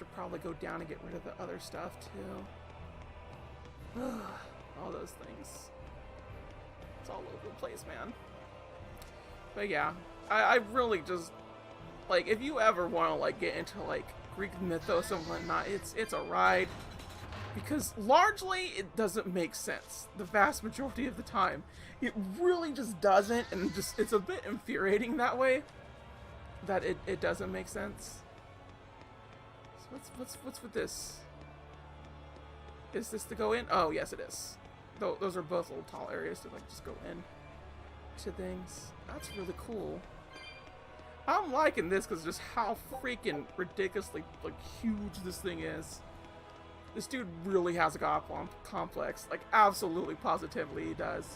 Should probably go down and get rid of the other stuff too. All those things. It's all over the place, man. But yeah, I really just, like, if you ever want to, like, get into, like, Greek mythos and whatnot, it's a ride. Because largely, it doesn't make sense. The vast majority of the time. It really just doesn't, and just, it's a bit infuriating that way. That it doesn't make sense. So what's with this? Is this to go in? Oh, yes it is. Those are both little tall areas to, like, just go in to things. That's really cool. I'm liking this because just how freaking ridiculously, like, huge this thing is. This dude really has a god complex. Like, absolutely, positively he does.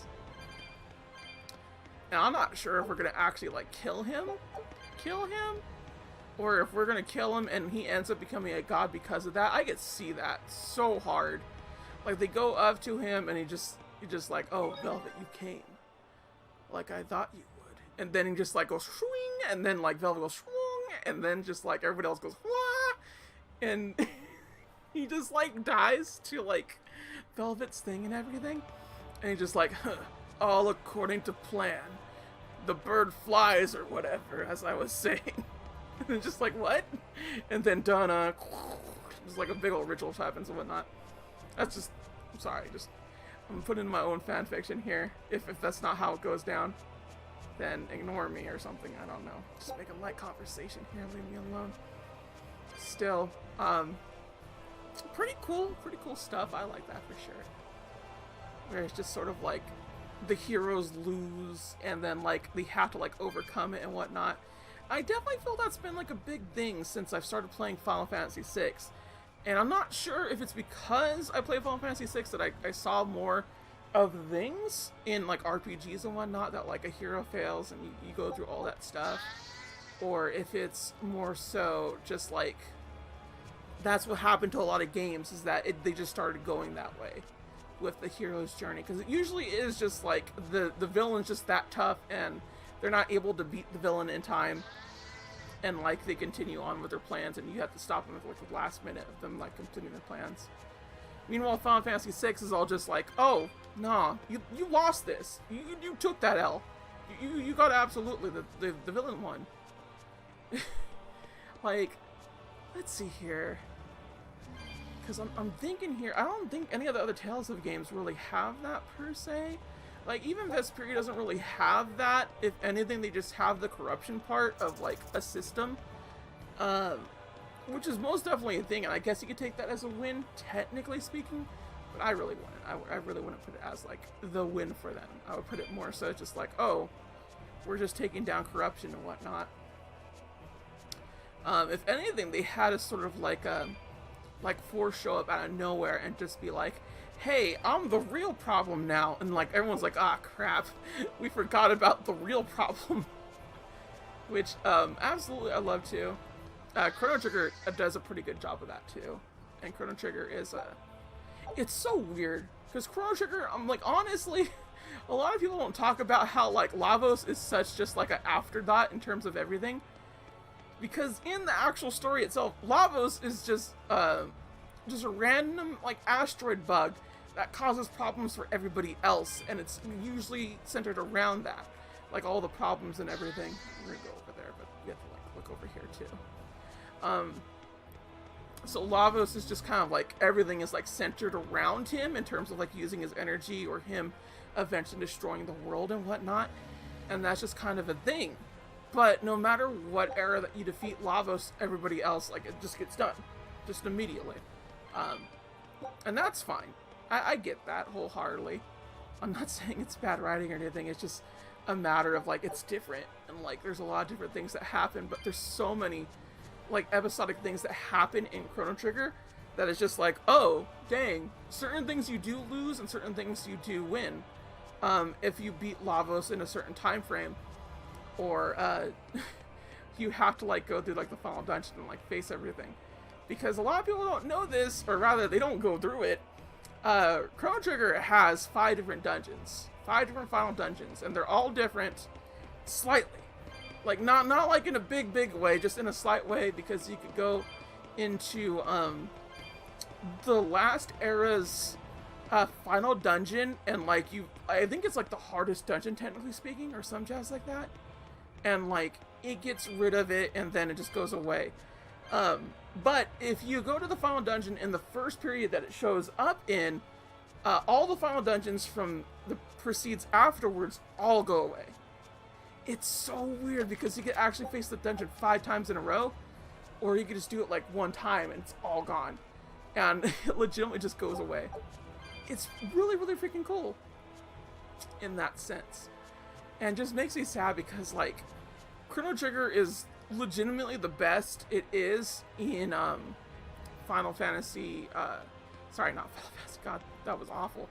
And I'm not sure if we're gonna actually, like, kill him, or if we're gonna kill him and he ends up becoming a god because of that. I could see that so hard. Like, they go up to him and he just like, oh, Velvet, you came. Like I thought you would. And then he just, like, goes swing, and then, like, Velvet goes swing, and then just, like, everybody else goes wah, and he just, like, dies to, like, Velvet's thing and everything. And he's just like, huh, all according to plan. The bird flies, or whatever, as I was saying. And just like, what? And then Donna, just like a big old ritual happens and whatnot. That's just, I'm sorry, just, I'm putting my own fan fiction here. If that's not how it goes down, then ignore me or something, I don't know. Just make a light conversation here, leave me alone. Still, pretty cool stuff. I like that for sure. Where it's just sort of like, the heroes lose, and then, like, they have to, like, overcome it and whatnot. I definitely feel that's been, like, a big thing since I've started playing Final Fantasy VI. And I'm not sure if it's because I play Final Fantasy VI that I saw more of things in, like, RPGs and whatnot, that, like, a hero fails and you go through all that stuff. Or if it's more so just, like, that's what happened to a lot of games, is that they just started going that way with the hero's journey, because it usually is just like the villain's just that tough and they're not able to beat the villain in time, and like they continue on with their plans and you have to stop them at like the last minute of them like continuing their plans. Meanwhile, Final Fantasy VI is all just like, oh nah, you lost this, you took that L, you got absolutely the villain won. Like, let's see here. Because I'm thinking here, I don't think any of the other Tales of games really have that per se. Like, even Vesperia doesn't really have that. If anything, they just have the corruption part of, like, a system. Which is most definitely a thing, and I guess you could take that as a win, technically speaking. But I really wouldn't. I really wouldn't put it as, like, the win for them. I would put it more so just like, oh, we're just taking down corruption and whatnot. If anything, they had a sort of like a... like Force show up out of nowhere and just be like, hey, I'm the real problem now, and like everyone's like, ah crap, we forgot about the real problem. Which absolutely I love too. Chrono Trigger does a pretty good job of that too. And Chrono Trigger is it's so weird because Chrono Trigger, I'm like, honestly, a lot of people don't talk about how like Lavos is such just like an afterthought in terms of everything. Because in the actual story itself, Lavos is just a random, like, asteroid bug that causes problems for everybody else, and it's usually centered around that. Like, all the problems and everything. We're gonna go over there, but we have to, like, look over here, too. So Lavos is just kind of, like, everything is, like, centered around him in terms of, like, using his energy or him eventually destroying the world and whatnot. And that's just kind of a thing. But no matter what era that you defeat Lavos, everybody else, like, it just gets done. Just immediately. And that's fine. I get that wholeheartedly. I'm not saying it's bad writing or anything. It's just a matter of, like, it's different. And, like, there's a lot of different things that happen. But there's so many, like, episodic things that happen in Chrono Trigger that it's just like, oh, dang. Certain things you do lose and certain things you do win. If you beat Lavos in a certain time frame. Or you have to like go through like the final dungeon and like face everything, because a lot of people don't know this, or rather they don't go through it. Chrono Trigger has 5 different dungeons, 5 different final dungeons, and they're all different slightly, like not like in a big way, just in a slight way, because you could go into the last era's final dungeon, and like I think it's like the hardest dungeon technically speaking, or some jazz like that, and like it gets rid of it and then it just goes away. But if you go to the final dungeon in the first period that it shows up in, all the final dungeons from the proceeds afterwards all go away. It's so weird because you could actually face the dungeon 5 times in a row, or you could just do it like one time and it's all gone. And it legitimately just goes away. It's really, really freaking cool in that sense. And just makes me sad because, like, Chrono Trigger is legitimately the best it is in Final Fantasy. Sorry, not Final Fantasy. God, that was awful.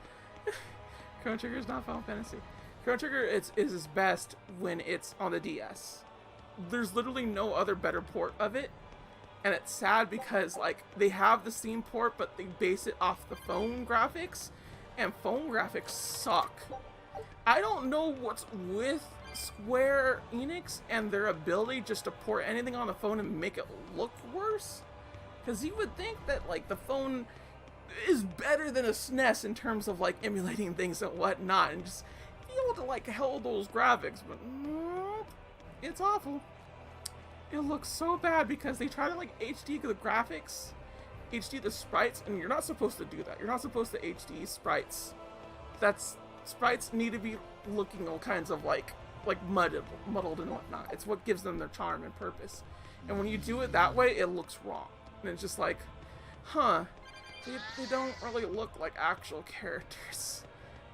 Chrono Trigger is not Final Fantasy. Chrono Trigger is its best when it's on the DS. There's literally no other better port of it. And it's sad because, like, they have the Steam port, but they base it off the phone graphics, and phone graphics suck. I don't know what's with Square Enix and their ability just to port anything on the phone and make it look worse. Because you would think that, like, the phone is better than a SNES in terms of, like, emulating things and whatnot, and just be able to, like, hold those graphics, but nope, it's awful. It looks so bad because they try to, like, HD the graphics, HD the sprites, and you're not supposed to do that. You're not supposed to HD sprites. Sprites need to be looking all kinds of, like muddled and whatnot. It's what gives them their charm and purpose. And when you do it that way, it looks wrong. And it's just like, huh, they don't really look like actual characters.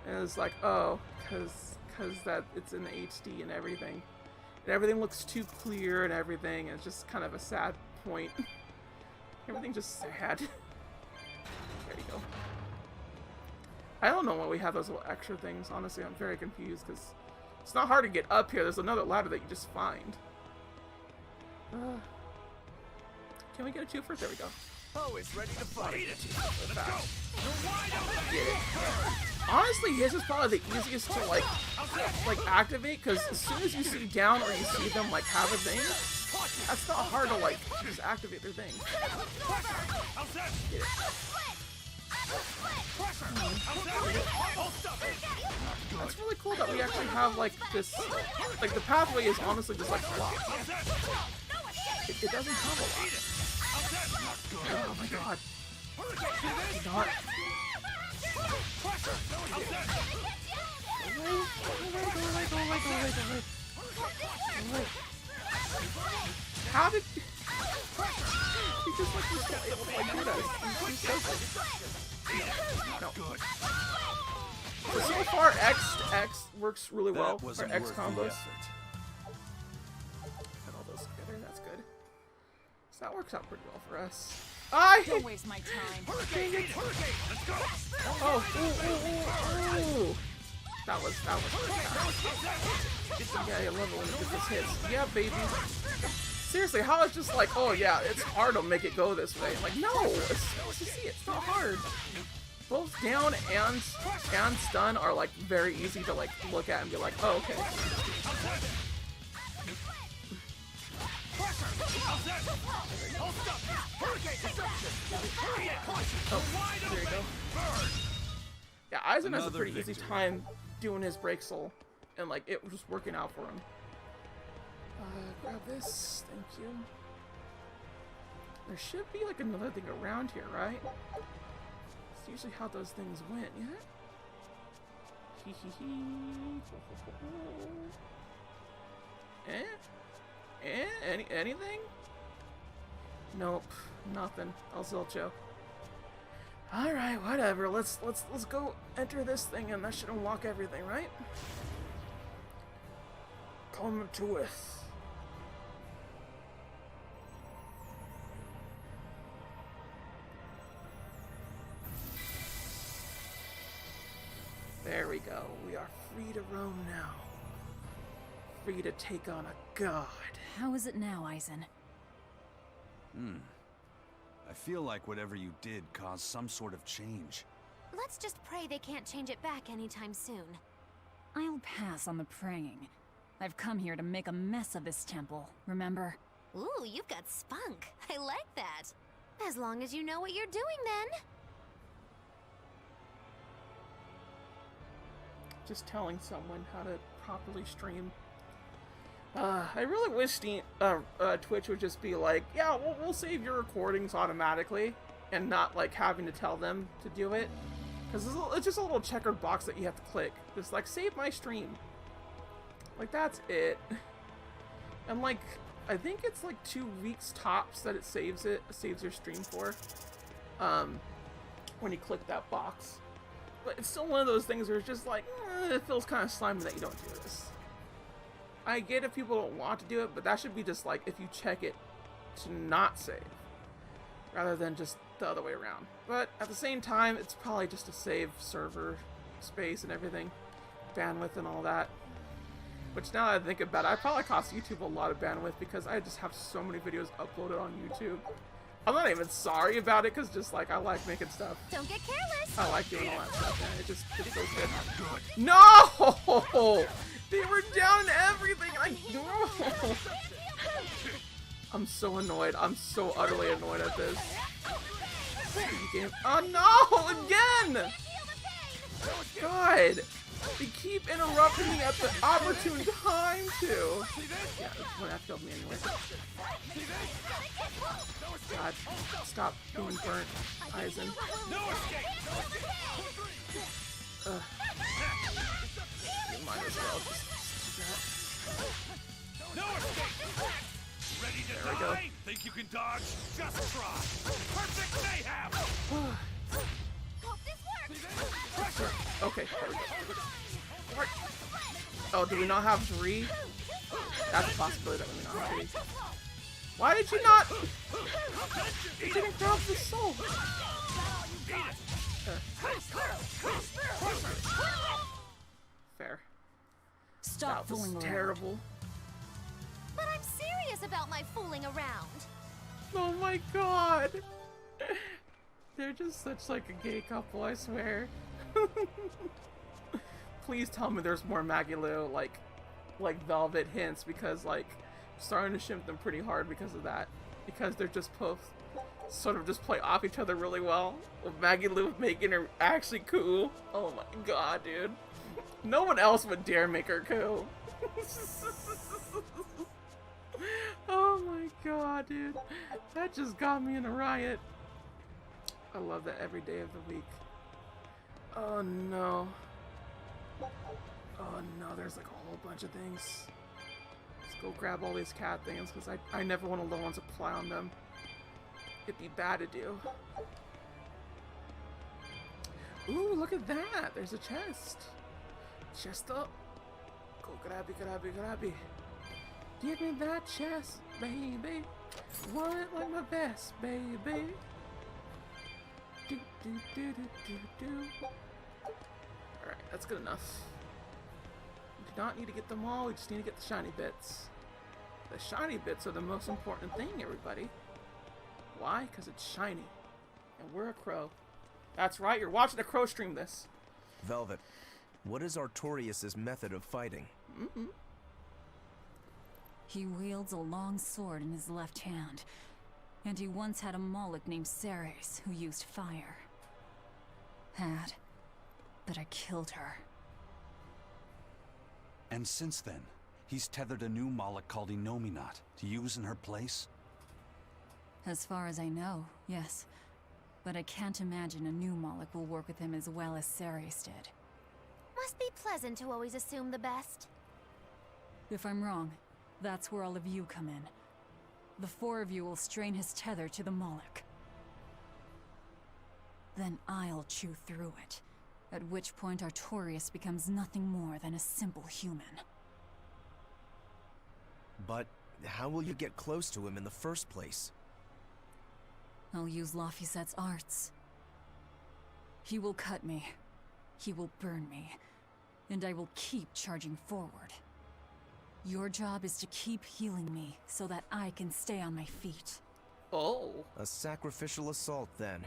And it's like, oh, because that it's in HD and everything. And everything looks too clear and everything. And it's just kind of a sad point. Everything's just sad. There you go. I don't know why we have those little extra things. Honestly, I'm very confused because it's not hard to get up here. There's another ladder that you just find. Can we get a 2 first? There we go. Oh, it's ready to fight. Let's go. Honestly, his is probably the easiest to like activate, because as soon as you see down or you see them like have a thing, that's not hard to like just activate their thing. Get it. That's really cool that we actually have like this, like the pathway is honestly just like block. It doesn't have a lot. Oh my god. Not. How did he just like was not able to like do that? He's so good. No. So far, X works really well for X combos. Put all those together. That's good. So that works out pretty well for us. Don't waste my time. Oh, ooh. That was yeah, I love it when it gets those hits. Yeah, baby. Seriously, how it's just like, oh yeah, it's hard to make it go this way. Like, no, it's not hard. Both down and stun are like very easy to like look at and be like, oh, okay. Oh, there you go. Yeah, Aizen has a pretty easy time doing his break soul, and like it was just working out for him. Grab this, thank you. There should be like another thing around here, right? It's usually how those things went, yeah? Hee hee hee. Anything? Nope, nothing. El Zilcho. Alright, whatever. Let's go enter this thing and that should unlock everything, right? Come to it. There we go. We are free to roam now. Free to take on a god. How is it now, Aizen? I feel like whatever you did caused some sort of change. Let's just pray they can't change it back anytime soon. I'll pass on the praying. I've come here to make a mess of this temple, remember? Ooh, you've got spunk. I like that. As long as you know what you're doing, then. Just telling someone how to properly stream. I really wish Twitch would just be like, yeah, we'll save your recordings automatically, and not like having to tell them to do it. Because it's just a little checkered box that you have to click. Just like, save my stream. Like, that's it. And like, I think it's like 2 weeks tops that it saves your stream for. When you click that box. But it's still one of those things where it's just like, it feels kind of slimy that you don't do this. I get if people don't want to do it, but that should be just like, if you check it to not save. Rather than just the other way around. But at the same time, it's probably just to save server space and everything. Bandwidth and all that. Which now that I think about it, I probably cost YouTube a lot of bandwidth because I just have so many videos uploaded on YouTube. I'm not even sorry about it because just like I like making stuff. Don't get careless. I like doing all that stuff, man. It just feels good. No! They were down everything. I'm so annoyed. I'm so utterly annoyed at this. Oh no! Again! God! They keep interrupting me at the opportune time to. Yeah, that's when that killed me anyway. God, stop being burnt, Eisen. Ugh. You might as well just do that. Ready to There we go. die? Think you can dodge? Just try. Perfect mayhap. Hope this works. Okay, there we go. Oh, do we not have 3? That's a possibility that we not have 3. Why did you not? You didn't grab the soul. Fair. Stop That was fooling around. terrible. But I'm serious about my fooling around. Oh my god. They're just such like a gay couple, I swear. Please tell me there's more Maggie Lou, like Velvet hints, because like I'm starting to shimp them pretty hard because of that. Because they're just both sort of just play off each other really well. With Maggie Lou making her actually cool. Oh my god, dude. No one else would dare make her cool. Oh my god, dude. That just got me in a riot. I love that every day of the week. Oh no. Oh no, there's like a whole bunch of things. Let's go grab all these cat things because I never want to low on supply on them. It'd be bad to do. Ooh, look at that. There's a chest. Chest up. Go grabby, grabby, grabby. Give me that chest, baby. Want it like my best, baby. Do, do, do, do, do, do. Alright, that's good enough. We do not need to get them all, we just need to get the shiny bits. The shiny bits are the most important thing, everybody. Why? Because it's shiny. And we're a crow. That's right, you're watching a crow stream this. Velvet, what is Artorius' method of fighting? He wields a long sword in his left hand, and he once had a Moloch named Ceres who used fire. But I killed her. And since then, he's tethered a new Moloch called Inominat to use in her place? As far as I know, yes. But I can't imagine a new Moloch will work with him as well as Ceres did. Must be pleasant to always assume the best. If I'm wrong, that's where all of you come in. The 4 of you will strain his tether to the Moloch. Then I'll chew through it, at which point Artorius becomes nothing more than a simple human. But how will you get close to him in the first place? I'll use Laphicet's arts. He will cut me, he will burn me, and I will keep charging forward. Your job is to keep healing me so that I can stay on my feet. Oh. A sacrificial assault, then.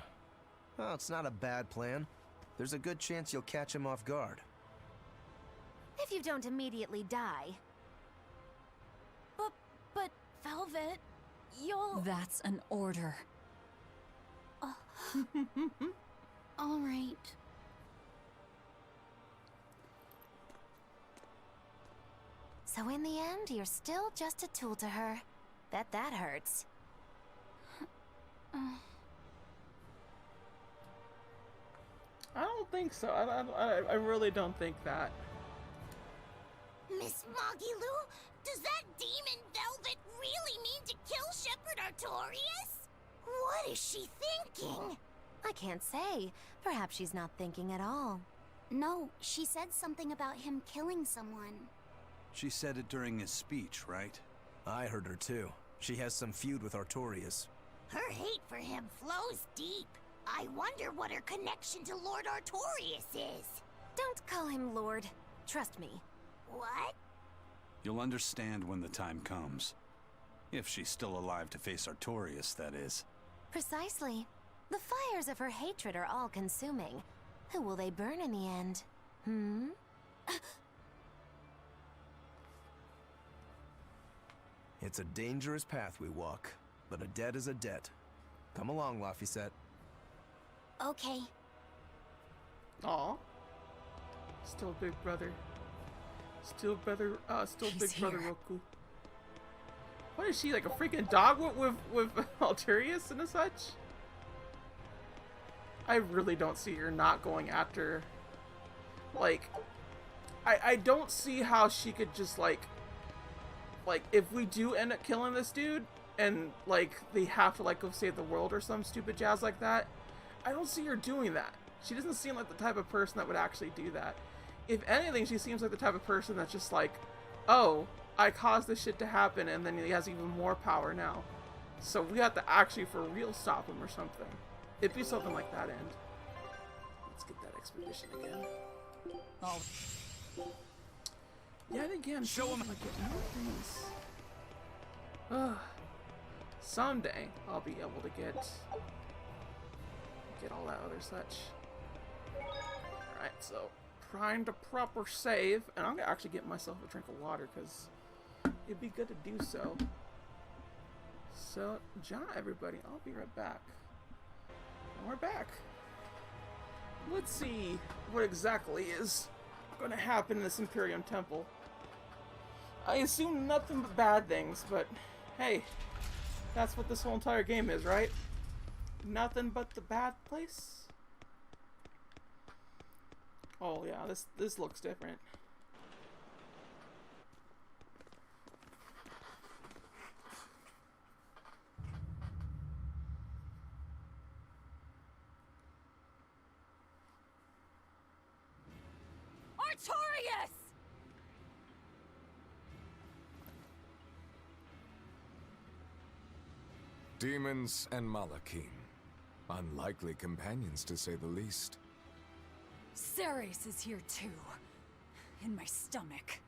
Oh, it's not a bad plan. There's a good chance you'll catch him off guard. If you don't immediately die. But Velvet, you'll... That's an order. All right. So in the end, you're still just a tool to her. Bet that hurts. I don't think so. I really don't think that. Miss Moggy-Lou, does that demon Velvet really mean to kill Shepherd Artorius? What is she thinking? I can't say. Perhaps she's not thinking at all. No, she said something about him killing someone. She said it during his speech, right? I heard her too. She has some feud with Artorius. Her hate for him flows deep. I wonder what her connection to Lord Artorius is. Don't call him Lord. Trust me. What? You'll understand when the time comes. If she's still alive to face Artorius, that is. Precisely. The fires of her hatred are all-consuming. Who will they burn in the end? It's a dangerous path we walk, but a debt is a debt. Come along, Laphicet. Okay. Aw. Still big brother. Still He's big brother here. Roku. What is she, like a freaking dog with Artorius and such? I really don't see her not going after. Like, I don't see how she could just like if we do end up killing this dude and like they have to like go save the world or some stupid jazz like that, I don't see her doing that. She doesn't seem like the type of person that would actually do that. If anything, she seems like the type of person that's just like, oh, I caused this shit to happen and then he has even more power now. So we have to actually for real stop him or something. It'd be something like that end. Let's get that expedition again. Oh, Yet again, Show him. like more things. Ugh. Someday I'll be able to get all that other such. Alright, so trying to proper save, and I'm gonna actually get myself a drink of water because it'd be good to do so. So, John, everybody, I'll be right back. And we're back. Let's see what exactly is going to happen in this Imperium Temple. I assume nothing but bad things, but hey, that's what this whole entire game is, right? Nothing but the bad place? Oh yeah, this looks different. Artorius! Demons and Malachim. Unlikely companions, to say the least. Ceres is here too. In my stomach.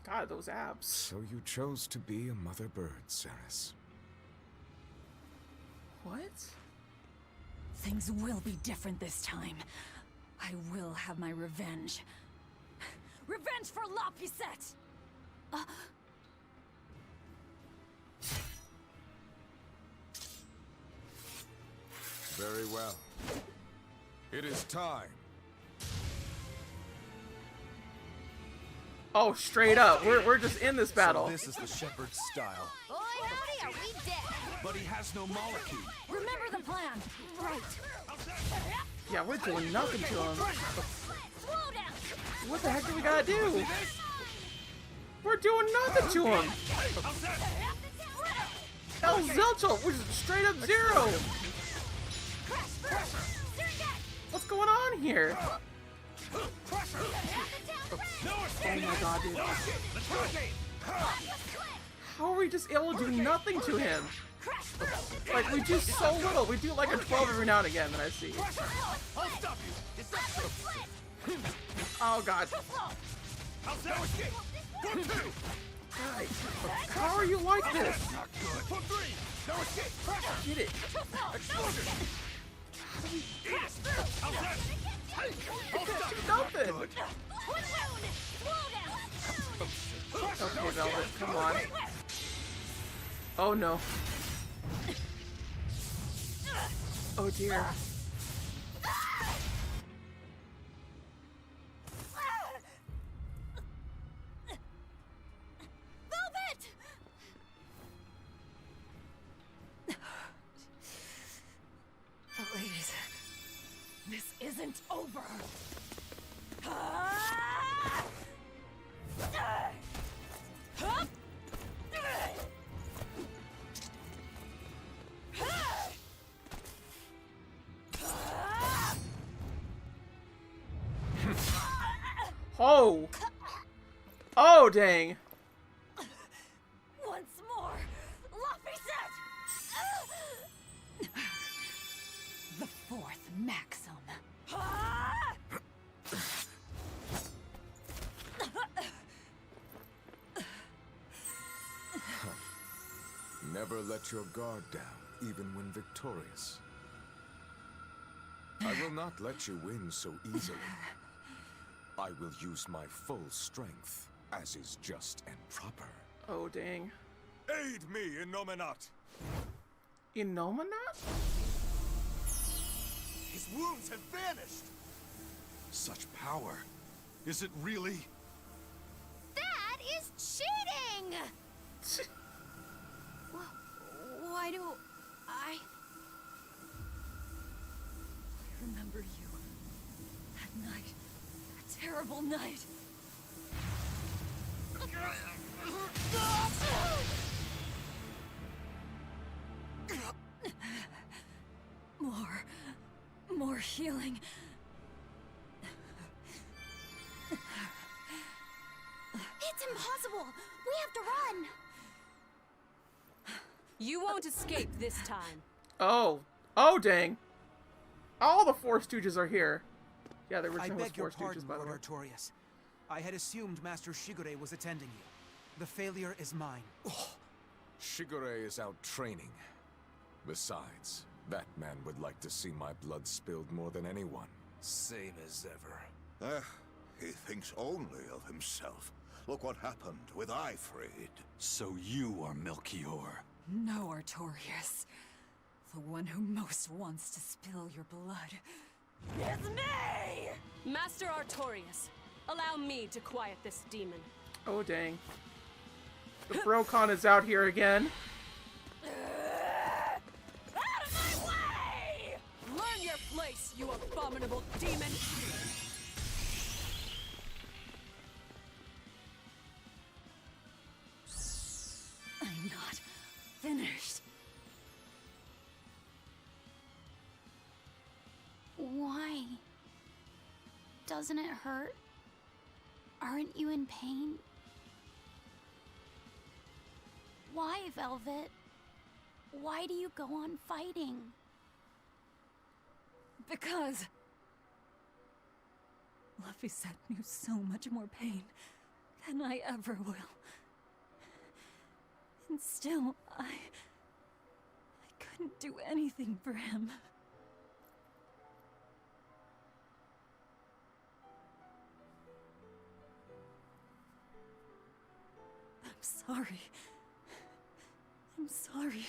God, those abs. So you chose to be a mother bird, Ceres. What? Things will be different this time. I will have my revenge. Revenge for Laphicet! Very well. It is time. Oh, straight up. We're just in this battle. So this is the shepherd's style. Boy, howdy, are we dead? But he has no Malachim. Remember the plan! Right! Yeah, we're doing nothing to him. Slow down! What the heck do we gotta do? We're doing nothing to him. El Zelcho, which is straight up zero. What's going on here? Oh my god, dude. How are we just able to do nothing to him? Like, we do so little. We do like a 12 every now and again that I see. Oh god. Guys, how are you like this? Get it. Nothing. Okay, Velvet, come on. Oh no. Oh dear. Velvet! Please. This isn't over. Oh! Oh, dang! Once more, Luffy set. The fourth maxim. Never let your guard down, even when victorious. I will not let you win so easily. I will use my full strength, as is just and proper. Oh, dang. Aid me, Innominat! Innominat? His wounds have vanished! Such power. Is it really? That is cheating! Why do I... Remember you. That night. That terrible night. More healing. It's impossible! We have to run! You won't escape this time. Oh. Oh, dang. All the Four Stooges are here. Yeah, the I original was beg your Four Stooges, pardon, by the way. Lord Artorius. I had assumed Master Shigure was attending you. The failure is mine. Shigure is out training. Besides, that man would like to see my blood spilled more than anyone. Same as ever. He thinks only of himself. Look what happened with Ifrid. So you are Melchior. No, Artorius. The one who most wants to spill your blood. It's me! Master Artorius, allow me to quiet this demon. Oh, dang. The Brocon is out here again. Out of my way! Learn your place, you abominable demon! I'm not finished. Why? Doesn't it hurt? Aren't you in pain? Why, Velvet? Why do you go on fighting? Because Luffy set knew so much more pain than I ever will. And still, I couldn't do anything for him. I'm sorry. I'm sorry.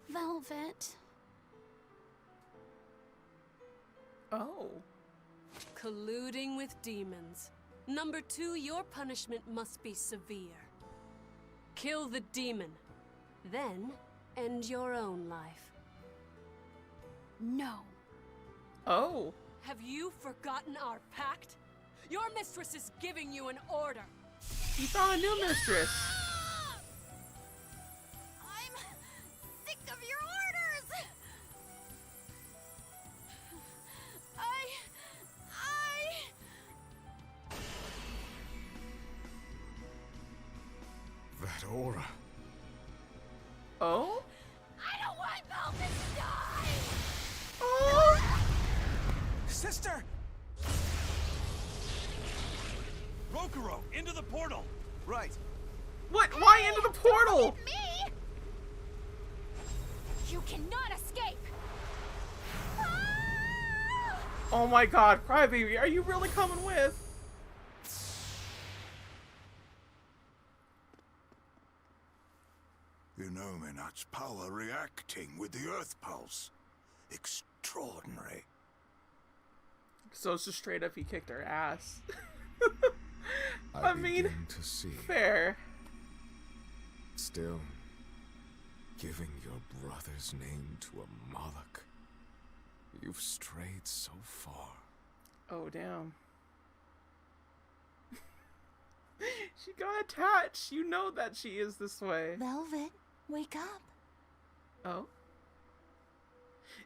Velvet. Oh. Colluding with demons. Number 2, your punishment must be severe. Kill the demon. Then, end your own life. No. Oh. Have you forgotten our pact? Your mistress is giving you an order. You found a new mistress. I'm sick of your orders! That aura. Oh? I don't want Velvet to die! Oh! Sister! Rokuro, into the portal! Right. What? Why into the portal? Me? You cannot escape! Oh my god, Crybaby, are you really coming with? Innominat's power reacts reacting with the Earth Pulse. Extraordinary. So it's just straight up he kicked her ass. I mean, begin to see. fair. Still, giving your brother's name to a Moloch. You've strayed so far. Oh, damn. She got attached. You know that she is this way. Velvet, wake up. Oh?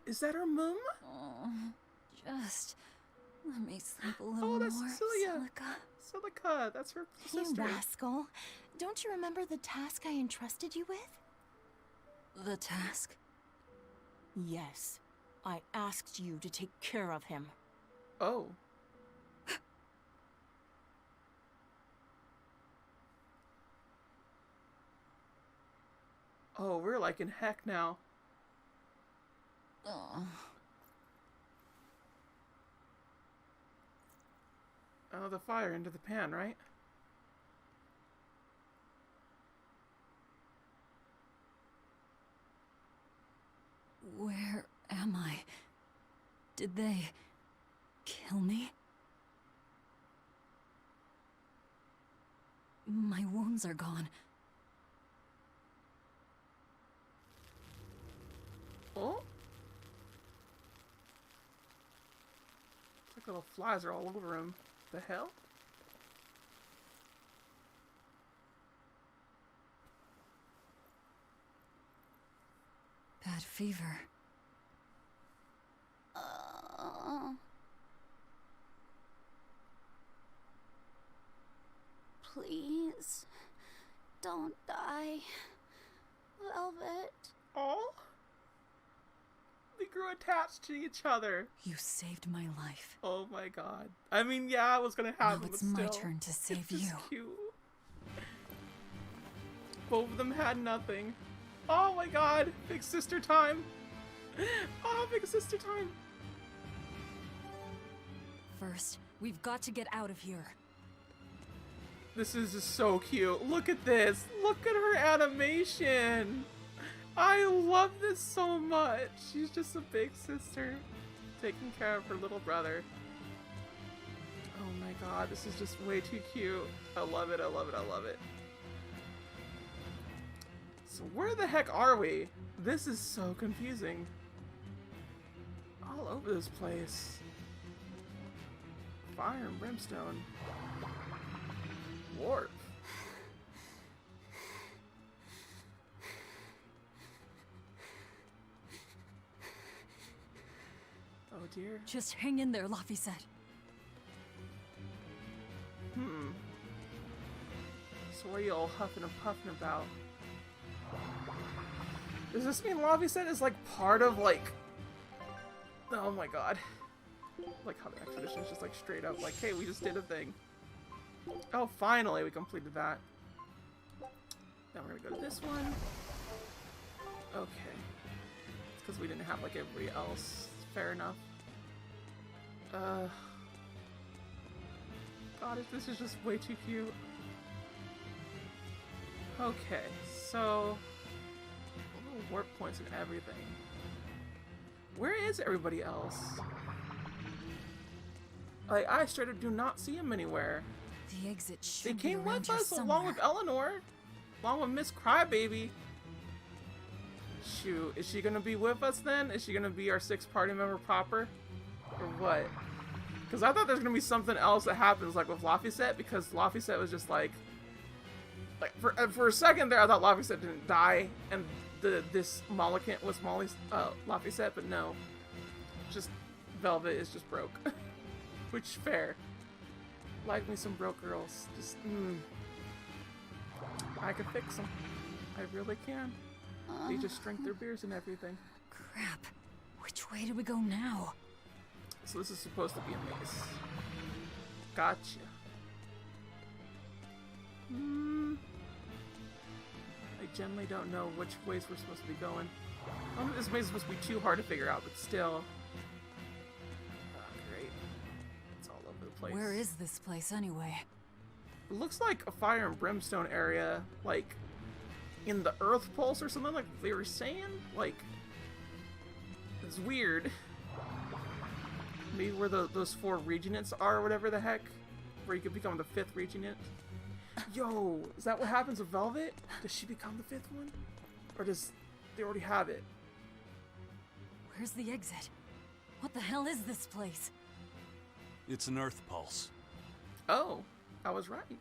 Is that her mum? Oh, just let me sleep a little Oh, that's more, Cecilia. Silica. Silica, that's her You sister. rascal. Don't you remember the task I entrusted you with? The task? Yes. I asked you to take care of him. Oh. Oh, we're like in heck now. Oh. Oh, the fire into the pan, right? Where am I? Did they kill me? My wounds are gone. Oh? It's like little flies are all over him. The hell? Bad fever. Please, don't die, Velvet. Oh? They grew attached to each other. You saved my life. Oh my god. I mean, yeah, it was gonna happen, Now it's but my still. turn to save It's you. cute. Both of them had nothing. Oh my god. Big sister time. Oh, big sister time. First, we've got to get out of here. This is just so cute. Look at this. Look at her animation. I love this so much. She's just a big sister taking care of her little brother. Oh my god, this is just way too cute. I love it, I love it, I love it. So where the heck are we? This is so confusing. All over this place. Fire and brimstone. Warp. Oh dear. Just hang in there, Laphicet. So what are you all huffing and puffing about? Does this mean Laphicet is like part of like... Oh my god. Like how the expedition is just like straight up like, hey, we just did a thing. Oh, finally we completed that. Now we're gonna go to this one. Okay. It's because we didn't have like everybody else. Fair enough. God, this is just way too cute. Okay, so little warp points and everything. Where is everybody else? Like, I straight up do not see them anywhere. The exit They should be came around with here us somewhere. along with Eleanor, along with Miss Crybaby. Shoot, is she gonna be with us then? Is she gonna be our sixth party member proper? Or what? Because I thought there's gonna be something else that happens like with Laphicet, because Laphicet was just like for a second there I thought Laphicet didn't die and this Mollicant was Molly's Laphicet, but no. Just Velvet is just broke. Which fair. Like me some broke girls. Just I can fix them. I really can. They just drink their beers and everything. Crap. Which way do we go now? So this is supposed to be a maze. Gotcha. I generally don't know which ways we're supposed to be going. I don't think this maze is supposed to be too hard to figure out, but still. Oh, great. It's all over the place. Where is this place anyway? It looks like a fire and brimstone area, like in the Earth Pulse or something like they were saying? Like, it's weird. Maybe where those 4 Regents are or whatever the heck. Where you could become the 5th Regent. Yo, is that what happens with Velvet? Does she become the 5th one? Or does they already have it? Where's the exit? What the hell is this place? It's an Earth Pulse. Oh, I was right.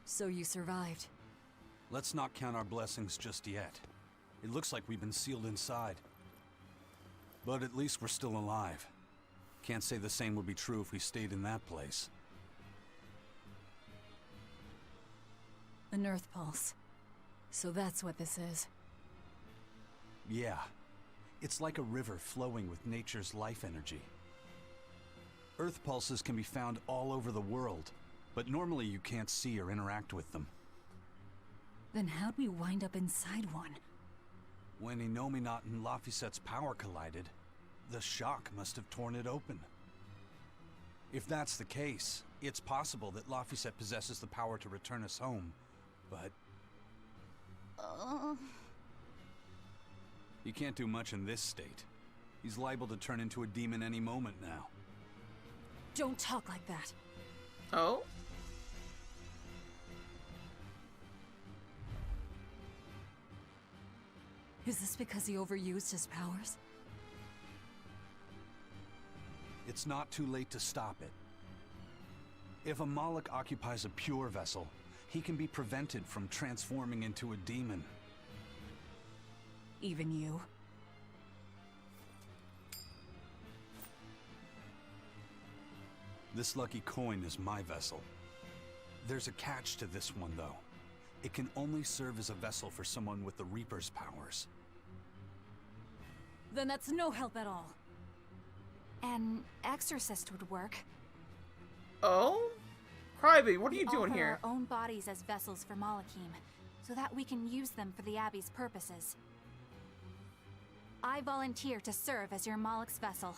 So you survived. Let's not count our blessings just yet. It looks like we've been sealed inside. But at least we're still alive. Can't say the same would be true if we stayed in that place. An Earth Pulse. So that's what this is. Yeah. It's like a river flowing with nature's life energy. Earth pulses can be found all over the world, but normally you can't see or interact with them. Then how'd we wind up inside one? When Innominat and Laphicet's power collided, the shock must have torn it open. If that's the case, it's possible that Laphicet possesses the power to return us home, but... He can't do much in this state. He's liable to turn into a demon any moment now. Don't talk like that. Oh? Is this because he overused his powers? It's not too late to stop it. If a Moloch occupies a pure vessel, he can be prevented from transforming into a demon. Even you? This lucky coin is my vessel. There's a catch to this one, though. It can only serve as a vessel for someone with the Reaper's powers. Then that's no help at all. An exorcist would work. Oh? Crybaby, what are you We doing offer here? our own bodies as vessels for Malachim, so that we can use them for the Abbey's purposes. I volunteer to serve as your Moloch's vessel.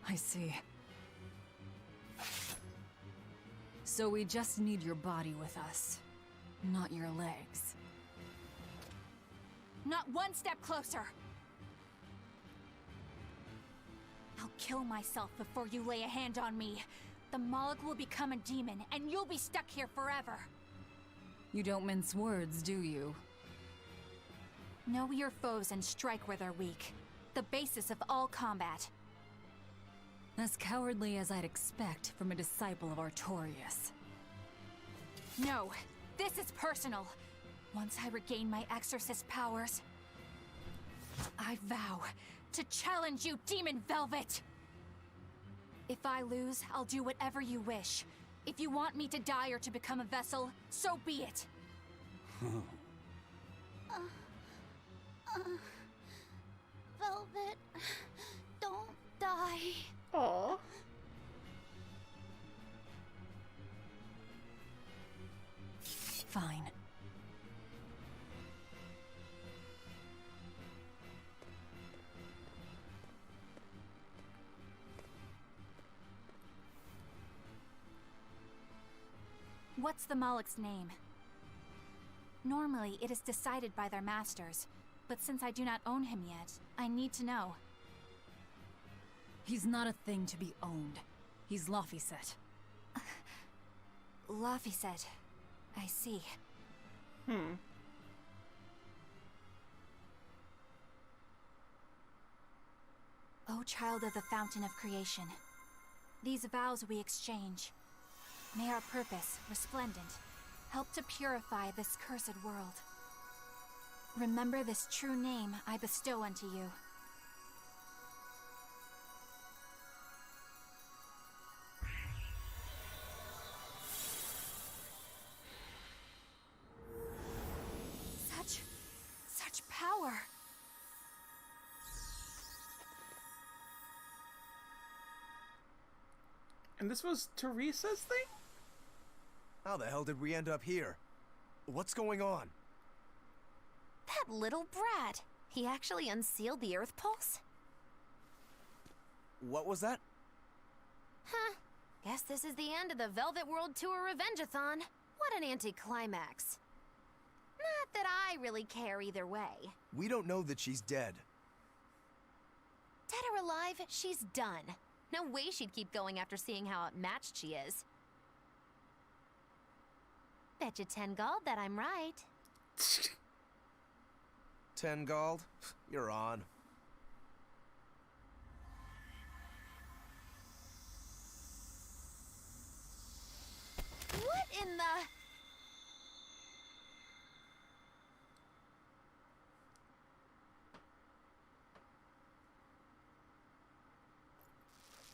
I see. So we just need your body with us, not your legs. Not one step closer! I'll kill myself before you lay a hand on me. The Moloch will become a demon, and you'll be stuck here forever. You don't mince words, do you? Know your foes and strike where they're weak. The basis of all combat. As cowardly as I'd expect from a disciple of Artorius. No, this is personal. Once I regain my exorcist powers, I vow to challenge you, Demon Velvet! If I lose, I'll do whatever you wish. If you want me to die or to become a vessel, so be it. Velvet, don't die. Aww. Fine. What's the Moloch's name? Normally, it is decided by their masters, but since I do not own him yet, I need to know. He's not a thing to be owned. He's Laphicet. Laphicet. I see. O child of the fountain of creation, these vows we exchange. May our purpose, resplendent, help to purify this cursed world. Remember this true name I bestow unto you. Such power! And this was Teresa's thing? How the hell did we end up here? What's going on? That little brat. He actually unsealed the Earth Pulse? What was that? Huh. Guess this is the end of the Velvet World Tour Revenge-a-thon. What an anticlimax. Not that I really care either way. We don't know that she's dead. Dead or alive, she's done. No way she'd keep going after seeing how outmatched she is. Bet you 10 gold that I'm right. 10 gold? You're on. What in the...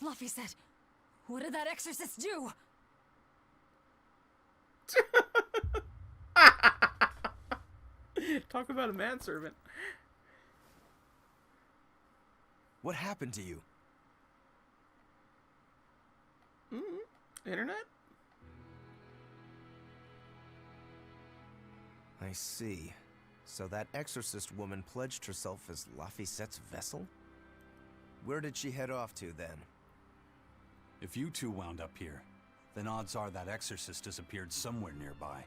Laphicet, what did that exorcist do? Talk about a manservant. What happened to you? Internet? I see. So that exorcist woman pledged herself as Laphicet's vessel? Where did she head off to then? If you two wound up here, then odds are that exorcist disappeared somewhere nearby.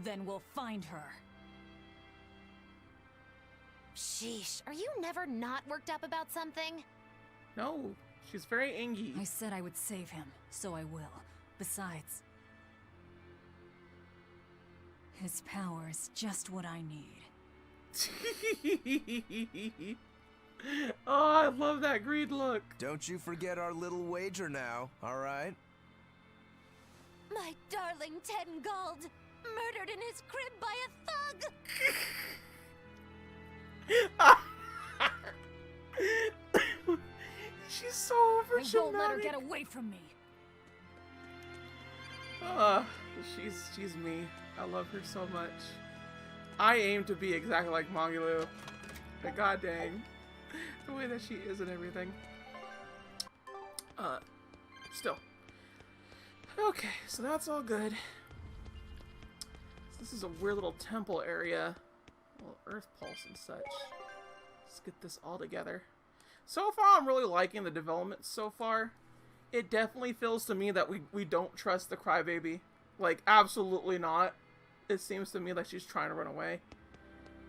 Then we'll find her. Sheesh, are you never not worked up about something? No, she's very angry. I said I would save him, so I will. Besides, his power is just what I need. Oh, I love that greed look. Don't you forget our little wager now, alright? My darling 10 gold, murdered in his crib by a thug! She's so over I won't let her get away from me. She's me. I love her so much. I aim to be exactly like Magulu. But god dang. The way that she is and everything. Still. Okay, so that's all good. This is a weird little temple area. A little earth pulse and such. Let's get this all together. So far, I'm really liking the development so far. It definitely feels to me that we don't trust the crybaby. Like, absolutely not. It seems to me like she's trying to run away.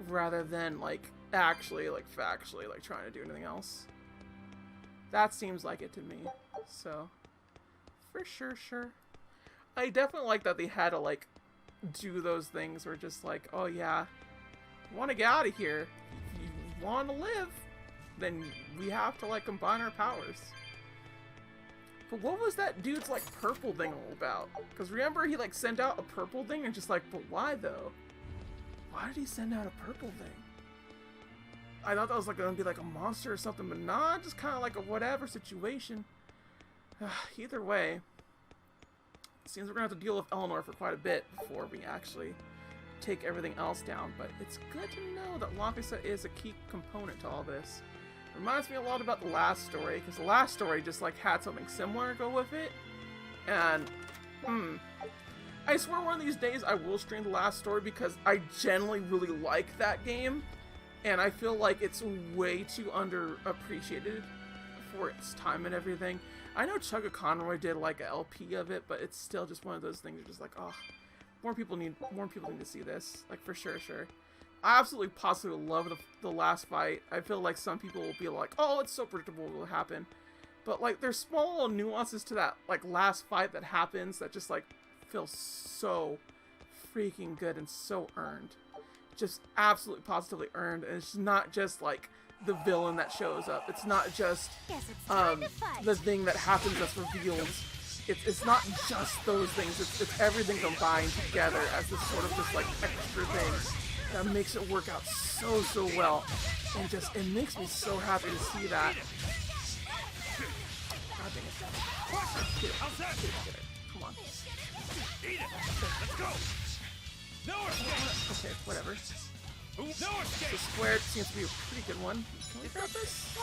Rather than, like, actually, like, factually, like, trying to do anything else. That seems like it to me. So, for sure. I definitely like that they had to, like, do those things where just like, oh yeah, you want to get out of here. If you want to live, then we have to, like, combine our powers. But what was that dude's, like, purple thing all about? Because remember, he, like, sent out a purple thing and just like, but why though? Why did he send out a purple thing? I thought that was, like, gonna be like a monster or something, but nah, just kind of like a whatever situation. Either way, it seems we're gonna have to deal with Eleanor for quite a bit before we actually take everything else down. But it's good to know that Laphicet is a key component to all this. Reminds me a lot about the last story, because the last story just, like, had something similar go with it. And, I swear one of these days I will stream the last story, because I generally really like that game. And I feel like it's way too underappreciated for its time and everything. I know Chugga Conroy did, like, an LP of it, but it's still just one of those things you're just like, oh, more people need to see this. Like, for sure. I absolutely positively love the last fight. I feel like some people will be like, oh, it's so predictable what will happen. But, like, there's small little nuances to that, like, last fight that happens that just, like, feels so freaking good and so earned. Just absolutely positively earned. And it's not just, like, the villain that shows up. It's not just the thing that happens that's revealed. It's not just those things. It's everything combined together as this sort of just, like, extra thing that makes it work out so well, and just, it makes me so happy to see that. God dang it. Get it. Come on. Let's go. Okay, whatever. The squared seems to be a pretty good one. Can we grab this?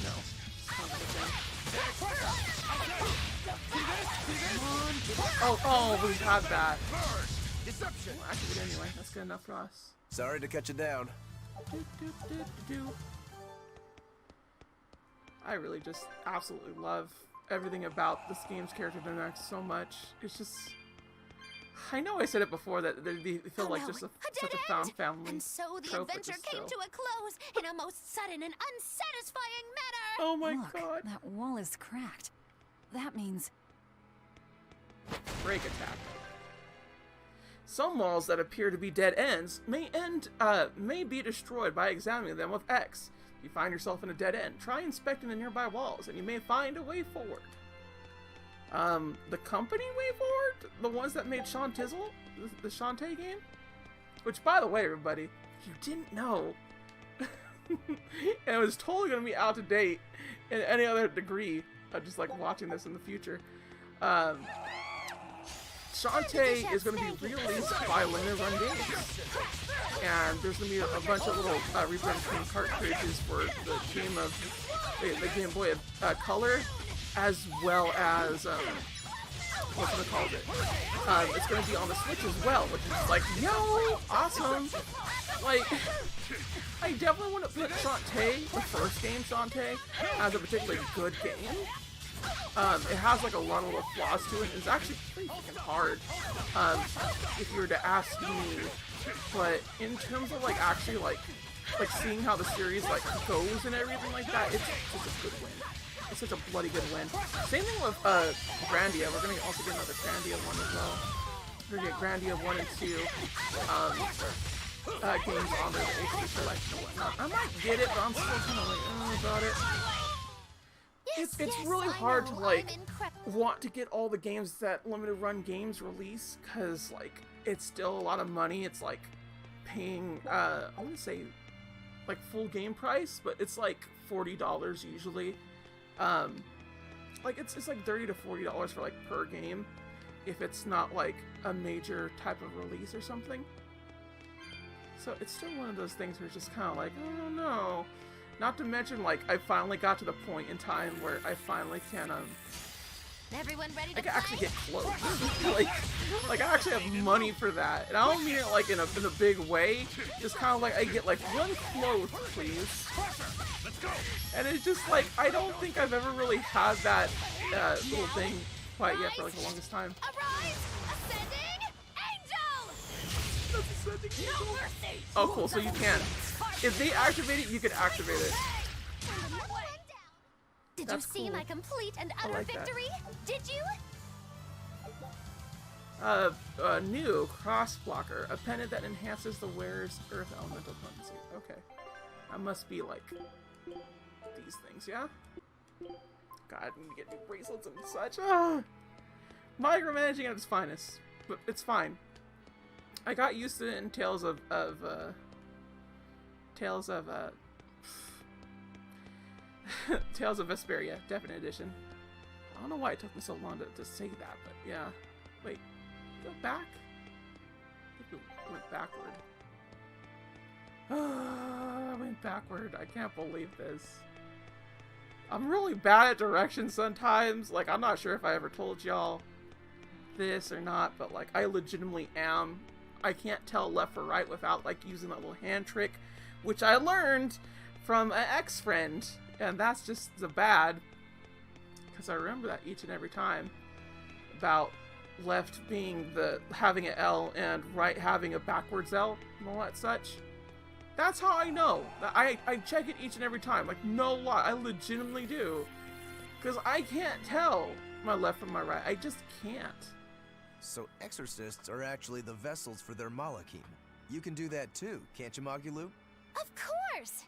No. Oh, we had that. Well, actually, we did anyway. That's good enough for us. Sorry to cut you down. I really just absolutely love everything about this game's character dynamics so much. It's just... I know I said it before that they feel like just such a found family. And so the trope, but adventure just came still. to a close in a most sudden and unsatisfying manner. Oh my Look, god. that wall is cracked. That means... Break attack. Some walls that appear to be dead ends may be destroyed by examining them with X. If you find yourself in a dead end, try inspecting the nearby walls, and you may find a way forward. The company way forward? The ones that made Shantizzle? The Shantae game? Which, by the way, everybody, if you didn't know, and it was totally going to be out of date in any other degree, just like watching this in the future, Shantae is going to be re-released by Limited Run Games. And there's going to be a bunch of little reprint cartridges for the game of the Game Boy Color, as well as what's it called? It's going to be on the Switch as well, which is like, yo, awesome! Like, I definitely want to put Shantae, the first game Shantae, as a particularly good game. It has like a lot of little flaws to it. It's actually pretty fucking hard, if you were to ask me. But in terms of like actually like seeing how the series like goes and everything like that, it's just a good win. It's such a bloody good win. Same thing with Grandia. We're gonna also get another Grandia one as well. We're gonna get Grandia 1 and 2 games on there, the HD collection and whatnot. I might get it, but I'm still kind of like about it. It's really hard to like want to get all the games that Limited Run Games release, because like it's still a lot of money. It's like paying I want to say like full game price, but it's like $40 usually. Like it's like $30 to $40 for like per game if it's not like a major type of release or something. So it's still one of those things where it's just kind of like, oh no. Not to mention, like, I finally got to the point in time where I finally can, Everyone ready to I can actually play? get clothes. like I actually have money for that. And I don't mean it, like, in a big way. Just kind of like, I get, like, one cloth, please. And it's just, like, I don't think I've ever really had that, little thing quite yet for, like, the longest time. Arise, ascending angel! Ascending No angel? mercy! Oh, cool, so you can. If they activate it, you can activate it. Did That's you see cool. my complete and I utter like that. victory? Did you? New cross blocker, a pendant that enhances the wearer's earth elemental potency. Okay, that must be like these things, yeah. God, I need to get new bracelets and such. Micromanaging at its finest, but it's fine. I got used to it in Tales of Tales of Berseria, Definite Edition. I don't know why it took me so long to say that, but yeah. Wait, go back? I think it went backward. I went backward. I can't believe this. I'm really bad at directions sometimes. Like, I'm not sure if I ever told y'all this or not, but like, I legitimately am. I can't tell left or right without like using that little hand trick, which I learned from an ex-friend, and that's just the bad, because I remember that each and every time, about left being having an L and right having a backwards L and all that such. That's how I know. I check it each and every time, like no lie, I legitimately do, because I can't tell my left from my right. I just can't. So exorcists are actually the vessels for their Malakim. You can do that too, can't you, Magulu? Of course!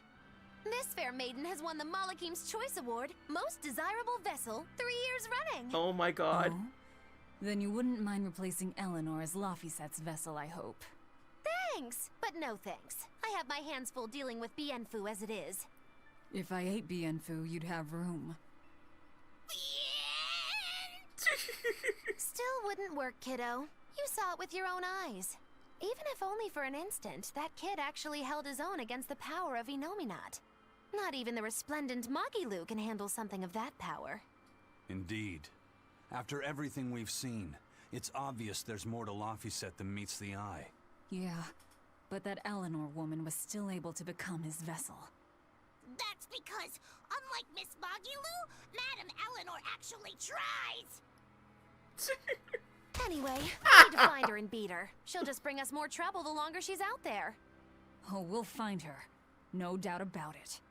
This fair maiden has won the Malakim's Choice Award, Most Desirable Vessel, 3 years running. Oh my god. Oh? Then you wouldn't mind replacing Eleanor as Lafisette's vessel, I hope. Thanks, but no thanks. I have my hands full dealing with Bienfu as it is. If I ate Bienfu, you'd have room. Still wouldn't work, kiddo. You saw it with your own eyes. Even if only for an instant, that kid actually held his own against the power of Inominat. Not even the resplendent Magilu can handle something of that power. Indeed. After everything we've seen, it's obvious there's more to Laphicet than meets the eye. Yeah, but that Eleanor woman was still able to become his vessel. That's because, unlike Miss Magilou, Madame Eleanor actually tries! Anyway, we need to find her and beat her. She'll just bring us more trouble the longer she's out there. Oh, we'll find her. No doubt about it.